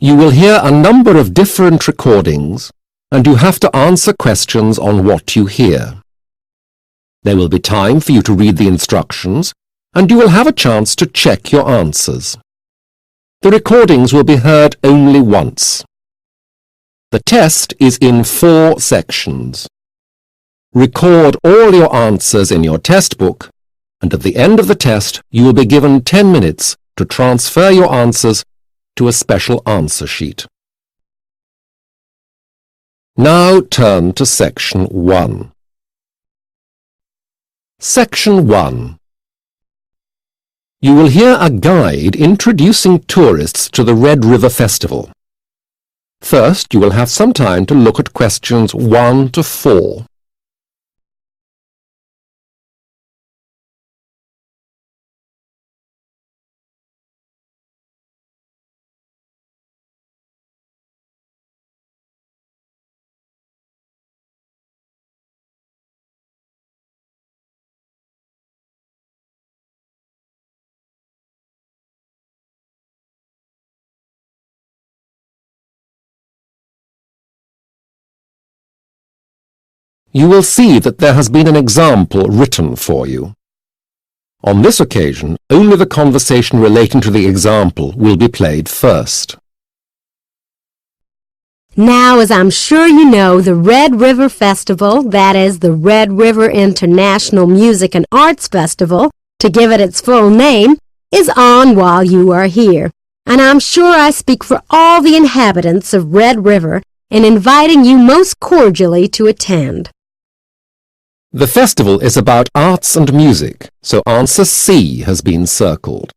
You will hear a number of different recordings, and you have to answer questions on what you hear. There will be time for you to read the instructions, and you will have a chance to check your answers. The recordings will be heard only once. The test is in 4 sections. Record all your answers in your test book, and at the end of the test you will be given 10 minutes to transfer your answers to a special answer sheet. Now turn to Section 1. Section 1. You will hear a guide introducing tourists to the Red River Festival. First, you will have some time to look at questions 1 to 4. You will see that there has been an example written for you. On this occasion, only the conversation relating to the example will be played first. Now, as I'm sure you know, the Red River Festival, that is the Red River International Music and Arts Festival, to give it its full name, is on while you are here. And I'm sure I speak for all the inhabitants of Red River in inviting you most cordially to attend. The festival is about arts and music, so answer C has been circled.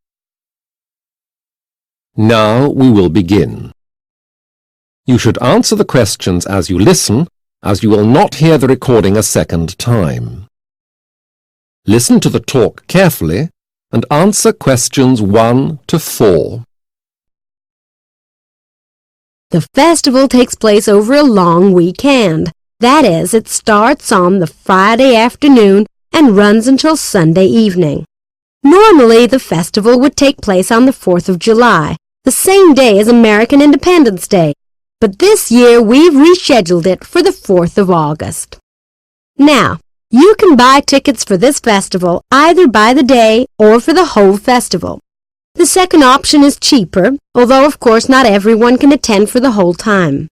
Now we will begin. You should answer the questions as you listen, as you will not hear the recording a second time. Listen to the talk carefully and answer questions 1 to 4. The festival takes place over a long weekend. That is, it starts on the Friday afternoon and runs until Sunday evening. Normally, the festival would take place on the 4th of July, the same day as American Independence Day, but this year we've rescheduled it for the 4th of August. Now, you can buy tickets for this festival either by the day or for the whole festival. The second option is cheaper, although of course not everyone can attend for the whole time.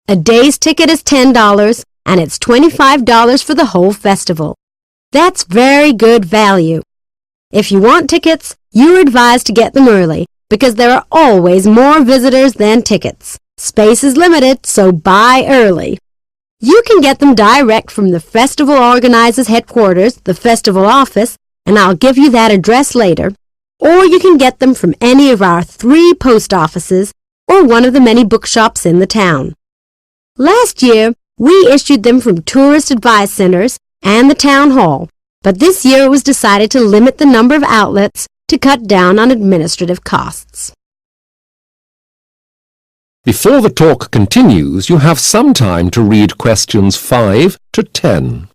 A day's ticket is $10, and it's $25 for the whole festival. That's very good value. If you want tickets, you're advised to get them early, because there are always more visitors than tickets. Space is limited, so buy early. You can get them direct from the festival organizer's headquarters, the festival office, and I'll give you that address later, or you can get them from any of our 3 post offices or one of the many bookshops in the town. Last year, we issued them from tourist advice centers and the town hall, but this year it was decided to limit the number of outlets to cut down on administrative costs. Before the talk continues, you have some time to read questions 5 to 10.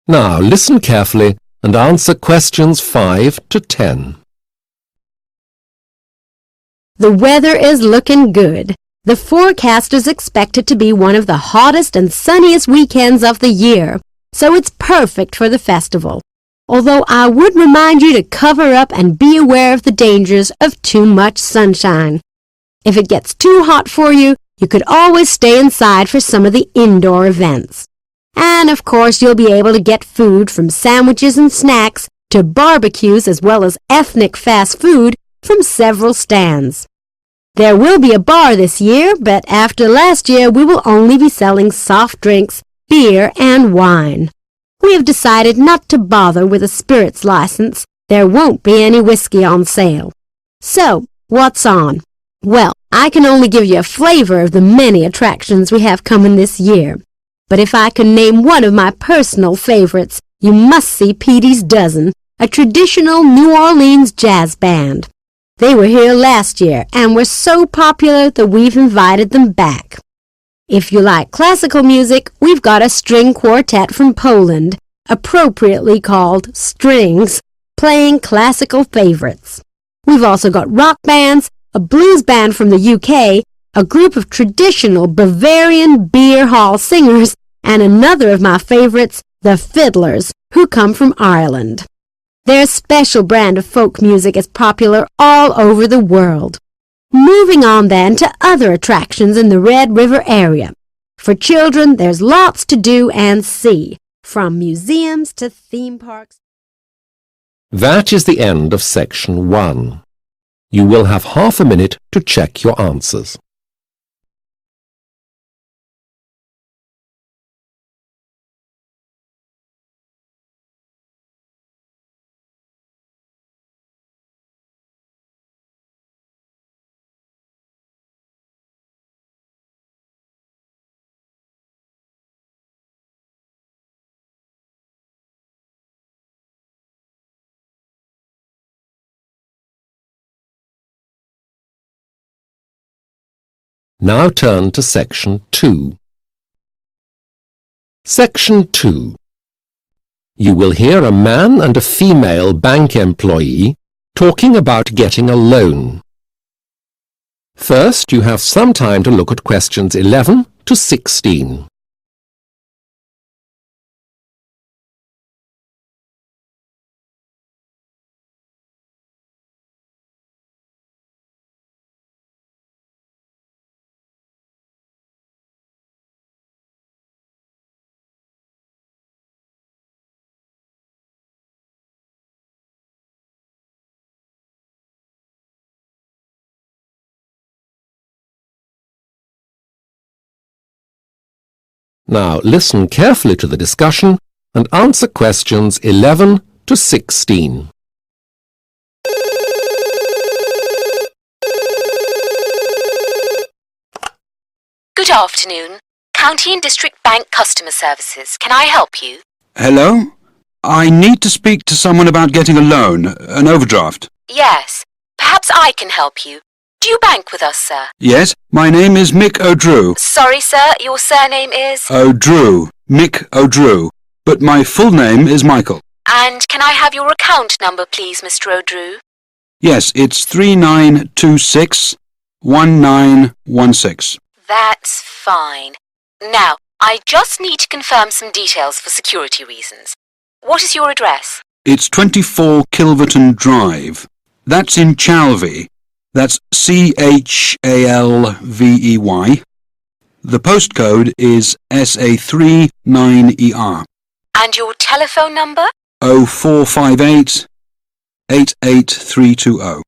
Now listen carefully and answer questions 5 to 10. The weather is looking good. The forecasters expect it to be one of the hottest and sunniest weekends of the year, so it's perfect for the festival. Although I would remind you to cover up and be aware of the dangers of too much sunshine. If it gets too hot for you, you could always stay inside for some of the indoor events. And of course, you'll be able to get food from sandwiches and snacks to barbecues as well as ethnic fast food from several stands. There will be a bar this year, but after last year, we will only be selling soft drinks, beer, and wine. We have decided not to bother with a spirits license. There won't be any whiskey on sale. So, what's on? Well, I can only give you a flavor of the many attractions we have coming this year. But if I could name one of my personal favorites, you must see Petey's Dozen, a traditional New Orleans jazz band. They were here last year and were so popular that we've invited them back. If you like classical music, we've got a string quartet from Poland, appropriately called Strings, playing classical favorites. We've also got rock bands, a blues band from the UK, a group of traditional Bavarian beer hall singers, and another of my favorites, the Fiddlers, who come from Ireland. Their special brand of folk music is popular all over the world. Moving on then to other attractions in the Red River area. For children, there's lots to do and see, from museums to theme parks. That is the end of section 1. You will have half a minute to check your answers. Now turn to section 2. Section 2. You will hear a man and a female bank employee talking about getting a loan. First, you have some time to look at questions 11 to 16. Now listen carefully to the discussion and answer questions 11 to 16. Good afternoon. County and District Bank Customer Services. Can I help you? Hello? I need to speak to someone about getting a loan, an overdraft. Yes. Perhaps I can help you. Do you bank with us, sir? Yes, my name is Mick O'Drew. Sorry, sir, your surname is? O'Drew. Mick O'Drew. But my full name is Michael. And can I have your account number, please, Mr. O'Drew? Yes, it's 39261916. That's fine. Now, I just need to confirm some details for security reasons. What is your address? It's 24 Kilverton Drive. That's in Chalvey. That's Chalvey. The postcode is SA39ER. And your telephone number? 0458 88320.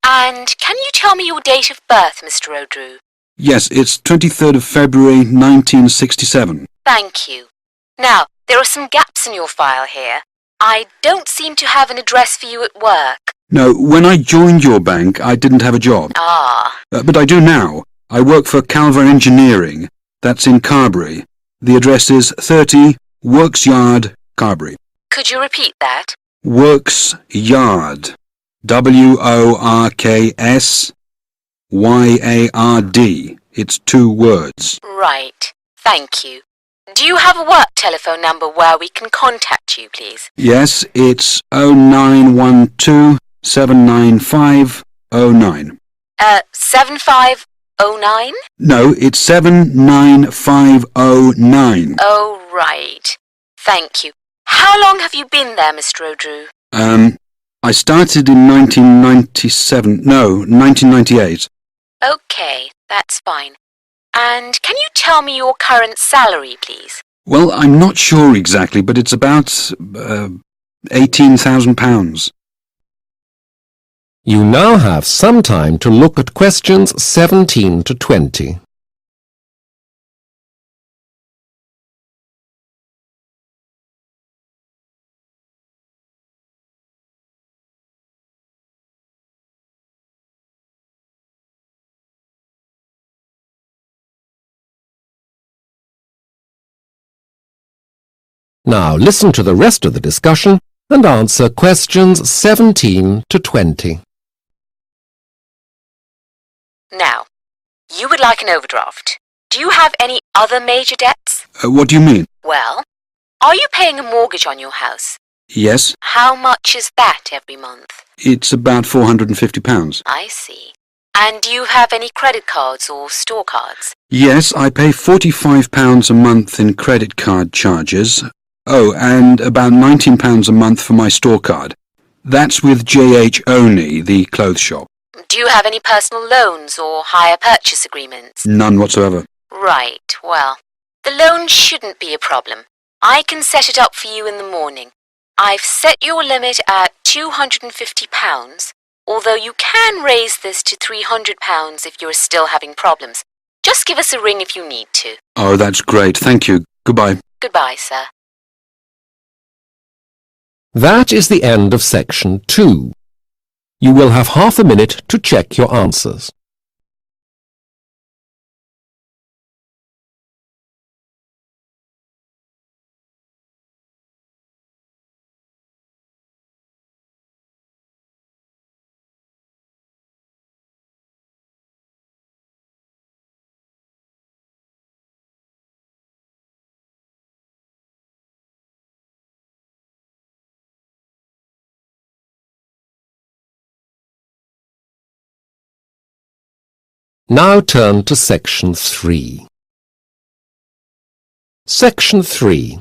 And can you tell me your date of birth, Mr. O'Drew? Yes, it's 23rd of February 1967. Thank you. Now, there are some gaps in your file here. I don't seem to have an address for you at work. No, when I joined your bank, I didn't have a job. Ah. But I do now. I work for Calver Engineering. That's in Carbury. The address is 30 Works Yard, Carbury. Could you repeat that? Works Yard. WORKSYARD. It's 2 words. Right. Thank you. Do you have a work telephone number where we can contact you, please? Yes, it's 0912 79509. 7509? No, it's 79509. Oh, right. Thank you. How long have you been there, Mr. O'Drew? I started in 1998. Okay, that's fine. And can you tell me your current salary, please? Well, I'm not sure exactly, but it's about £18,000. You now have some time to look at questions 17 to 20. Now listen to the rest of the discussion and answer questions 17 to 20. Now, you would like an overdraft. Do you have any other major debts? What do you mean? Well, are you paying a mortgage on your house? Yes, How much is that every month? it's about £450. I see. And do you have any credit cards or store cards? Yes, I pay £45 a month in credit card charges. Oh, and about £19 a month for my store card. That's with JH only, the clothes shop. Do you have any personal loans or hire purchase agreements? None whatsoever. Right, well, the loan shouldn't be a problem. I can set it up for you in the morning. I've set your limit at £250, although you can raise this to £300 if you're still having problems. Just give us a ring if you need to. Oh, that's great. Thank you. Goodbye. Goodbye, sir. That is the end of section 2. You will have half a minute to check your answers. Now turn to section 3. Section 3.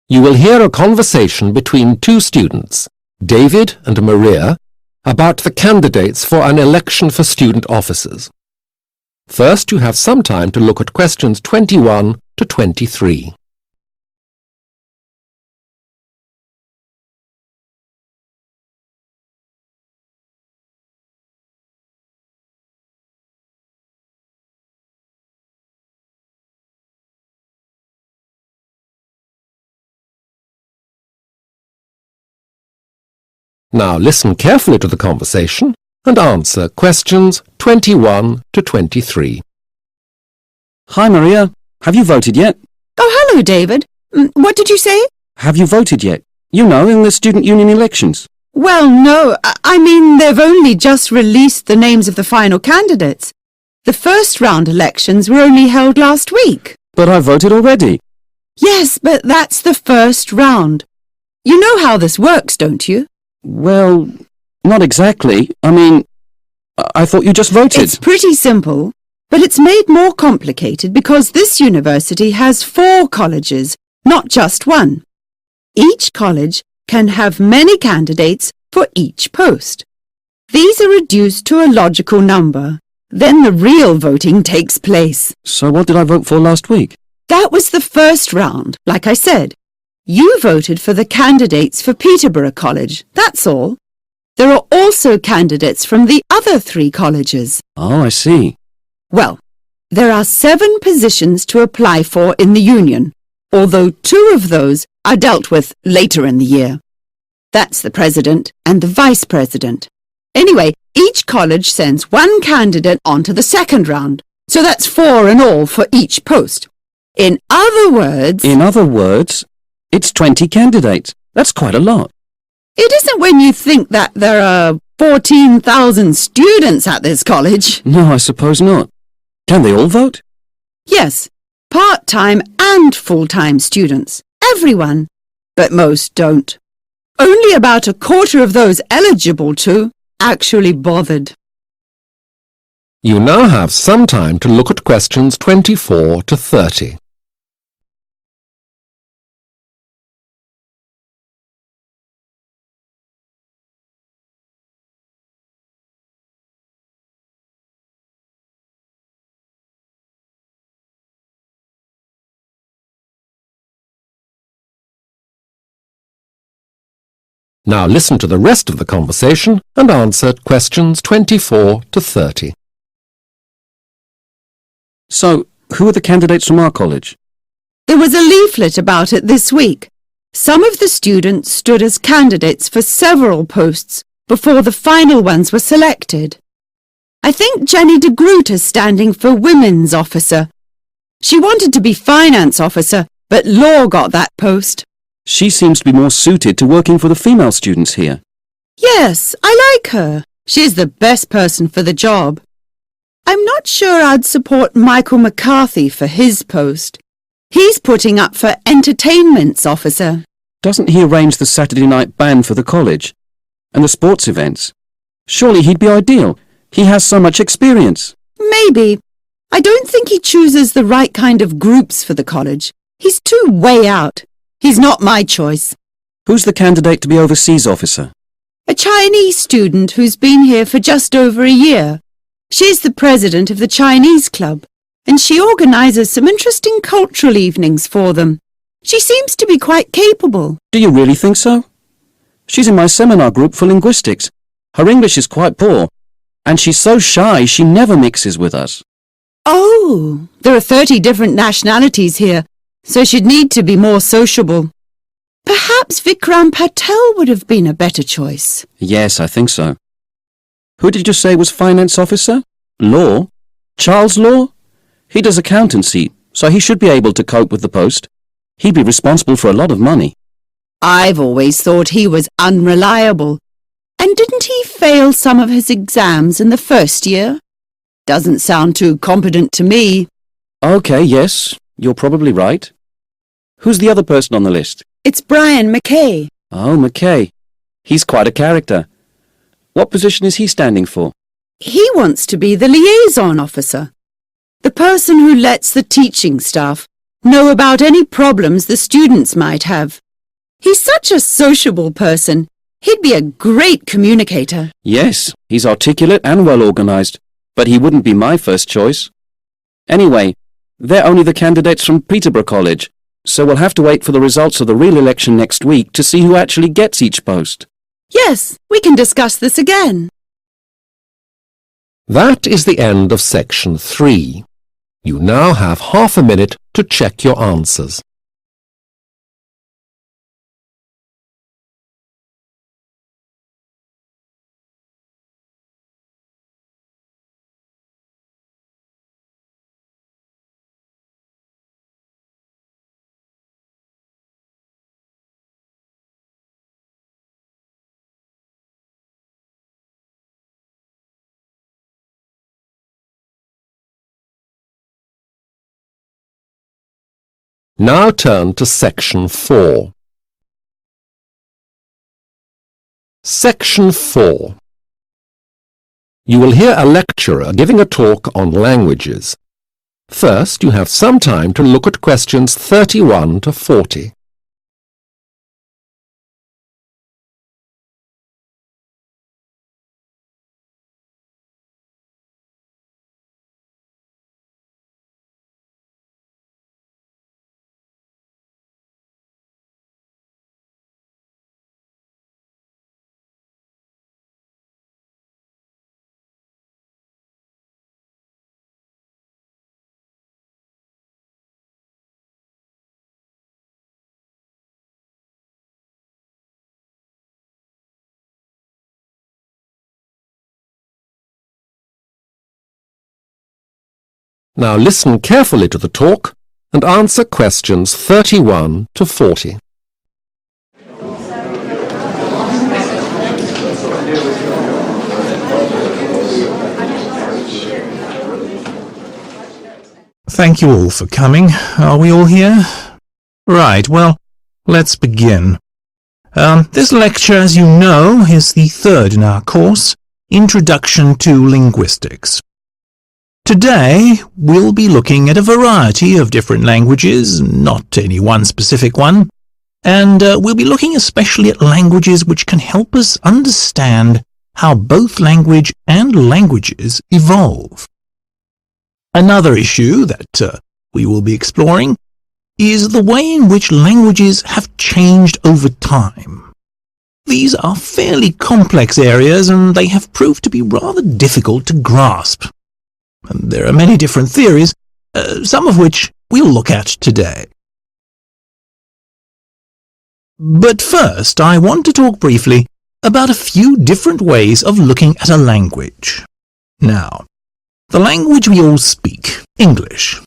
You will hear a conversation between two students, David and Maria, about the candidates for an election for student officers. First, you have some time to look at questions 21 to 23. Now listen carefully to the conversation and answer questions 21 to 23. Hi, Maria. Have you voted yet? Oh, hello, David. What did you say? Have you voted yet? You know, in the student union elections. Well, no. I mean, they've only just released the names of the final candidates. The first round elections were only held last week. But I voted already. Yes, but that's the first round. You know how this works, don't you? Well, not exactly. I mean, I thought you just voted. It's pretty simple, but it's made more complicated because this university has 4 colleges, not just one. Each college can have many candidates for each post. These are reduced to a logical number. Then the real voting takes place. So what did I vote for last week? That was the first round, like I said. You voted for the candidates for Peterborough College, that's all. There are also candidates from the other 3 colleges. Oh, I see. Well, there are 7 positions to apply for in the union, although 2 of those are dealt with later in the year. That's the president and the vice president. Anyway, each college sends 1 candidate on to the second round, so that's 4 in all for each post. In other words, it's 20 candidates. That's quite a lot. it isn't when you think that there are 14,000 students at this college. No, I suppose not. Can they all vote? Yes, part-time and full-time students. Everyone. But most don't. Only about a quarter of those eligible to actually bothered. You now have some time to look at questions 24 to 30. Now listen to the rest of the conversation and answer questions 24 to 30. So, who are the candidates from our college? There was a leaflet about it this week. Some of the students stood as candidates for several posts before the final ones were selected. I think Jenny de Groot is standing for Women's Officer. She wanted to be Finance Officer, but Law got that post. She seems to be more suited to working for the female students here. Yes, I like her. She's the best person for the job. I'm not sure I'd support Michael McCarthy for his post. He's putting up for entertainments officer. Doesn't he arrange the Saturday night band for the college? And the sports events? Surely he'd be ideal. He has so much experience. Maybe. I don't think he chooses the right kind of groups for the college. He's too way out. He's not my choice. Who's the candidate to be overseas officer? A Chinese student who's been here for just over a year. She's the president of the Chinese club, and she organises some interesting cultural evenings for them. She seems to be quite capable. Do you really think so? She's in my seminar group for linguistics. Her English is quite poor, and she's so shy she never mixes with us. Oh, there are 30 different nationalities here, so she'd need to be more sociable. Perhaps Vikram Patel would have been a better choice. Yes, I think so. Who did you say was finance officer? Law? Charles Law? He does accountancy, so he should be able to cope with the post. He'd be responsible for a lot of money. I've always thought he was unreliable. And didn't he fail some of his exams in the first year? Doesn't sound too competent to me. OK, yes, you're probably right. Who's the other person on the list? It's Brian McKay. Oh, McKay. He's quite a character. What position is he standing for? He wants to be the liaison officer. The person who lets the teaching staff know about any problems the students might have. He's such a sociable person. He'd be a great communicator. Yes, he's articulate and well organised, but he wouldn't be my first choice. Anyway, they're only the candidates from Peterborough College, so we'll have to wait for the results of the real election next week to see who actually gets each post. Yes, we can discuss this again. That is the end of section 3. You now have half a minute to check your answers. Now turn to section 4. Section 4. You will hear a lecturer giving a talk on languages. First, you have some time to look at questions 31 to 40. Now listen carefully to the talk and answer questions 31 to 40. Thank you all for coming. Are we all here? Right, well, let's begin. This lecture, as you know, is the third in our course, Introduction to Linguistics. Today, we'll be looking at a variety of different languages, not any one specific one, and we'll be looking especially at languages which can help us understand how both language and languages evolve. Another issue that we will be exploring is the way in which languages have changed over time. These are fairly complex areas and they have proved to be rather difficult to grasp. And there are many different theories, some of which we'll look at today. But first, I want to talk briefly about a few different ways of looking at a language. Now, the language we all speak, English,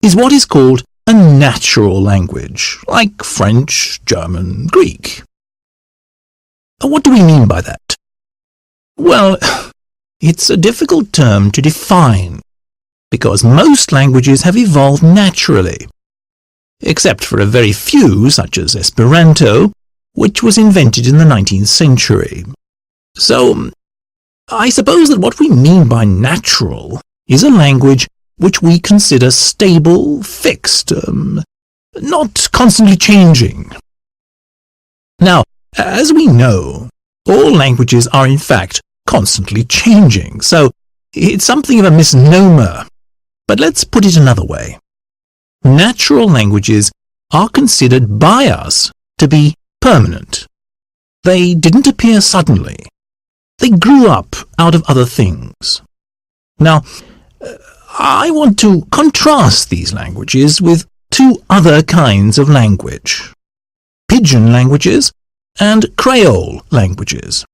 is what is called a natural language, like French, German, Greek. What do we mean by that? Well, it's a difficult term to define, because most languages have evolved naturally, except for a very few, such as Esperanto, which was invented in the 19th century. So, I suppose that what we mean by natural is a language which we consider stable, fixed, not constantly changing. Now, as we know, all languages are in fact constantly changing, so it's something of a misnomer. But let's put it another way. Natural languages are considered by us to be permanent. They didn't appear suddenly. They grew up out of other things. Now, I want to contrast these languages with two other kinds of language: Pidgin languages and Creole languages.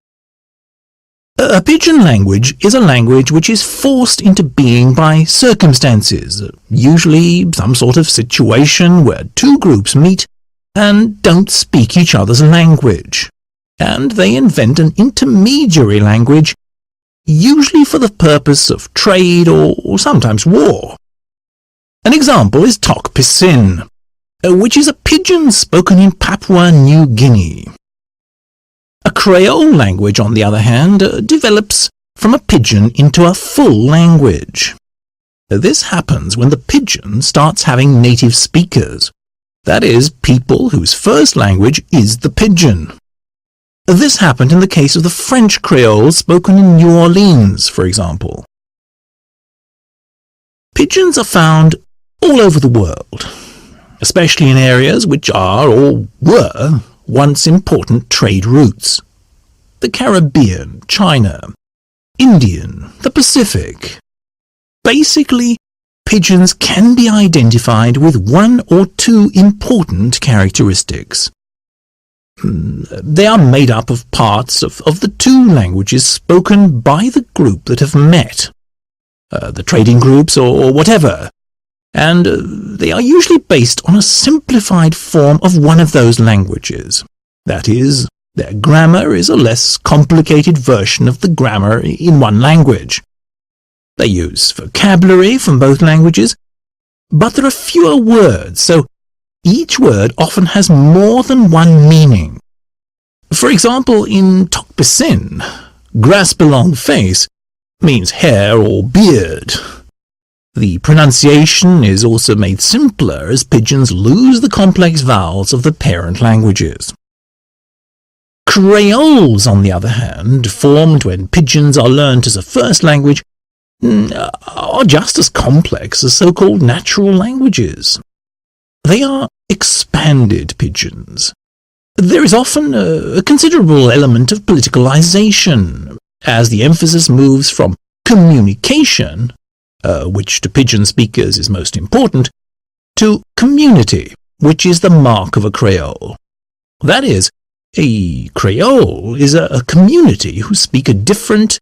A Pidgin language is a language which is forced into being by circumstances, usually some sort of situation where two groups meet and don't speak each other's language, and they invent an intermediary language, usually for the purpose of trade or sometimes war. An example is Tok Pisin, which is a pidgin spoken in Papua New Guinea. A Creole language, on the other hand, develops from a pidgin into a full language. This happens when the pidgin starts having native speakers, that is, people whose first language is the pidgin. This happened in the case of the French Creole spoken in New Orleans, for example. Pidgins are found all over the world, especially in areas which are or were once important trade routes: the Caribbean, China, Indian, the Pacific. Basically, pidgins can be identified with one or two important characteristics. They are made up of parts of the two languages spoken by the group that have met, the trading groups or whatever, and they are usually based on a simplified form of one of those languages. That is, their grammar is a less complicated version of the grammar in one language. They use vocabulary from both languages, but there are fewer words, so each word often has more than one meaning. For example, in Tok Pisin, grasp a long face means hair or beard. The pronunciation is also made simpler as pidgins lose the complex vowels of the parent languages. Creoles, on the other hand, formed when pidgins are learnt as a first language, are just as complex as so-called natural languages. They are expanded pidgins. There is often a considerable element of politicalization, as the emphasis moves from communication, which to pidgin speakers is most important, to community, which is the mark of a Creole. That is, a Creole is a community who speak a different,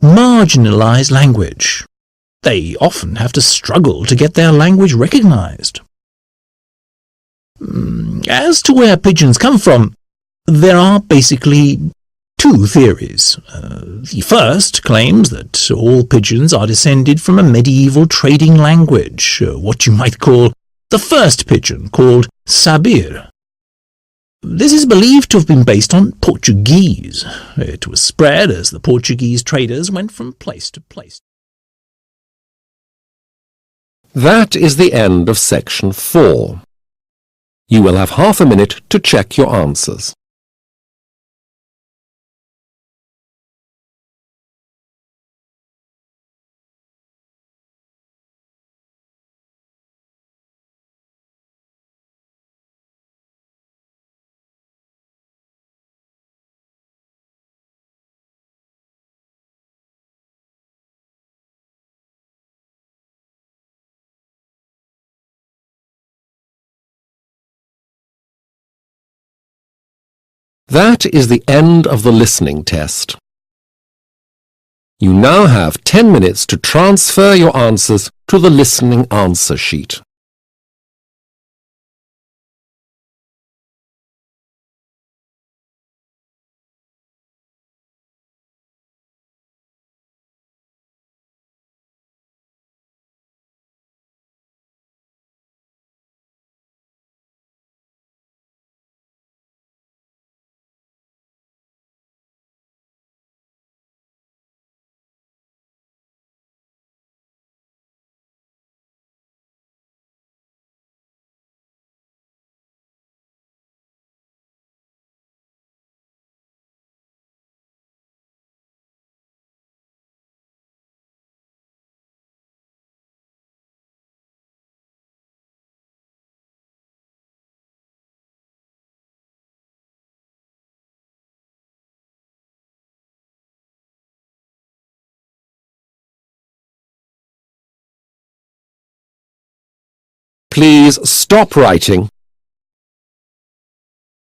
marginalized language. They often have to struggle to get their language recognized. As to where pidgins come from, there are basically two theories. The first claims that all pidgins are descended from a medieval trading language, what you might call the first pidgin, called Sabir. This is believed to have been based on Portuguese. It was spread as the Portuguese traders went from place to place. That is the end of section 4. You will have half a minute to check your answers. That is the end of the listening test. You now have 10 minutes to transfer your answers to the listening answer sheet. Please stop writing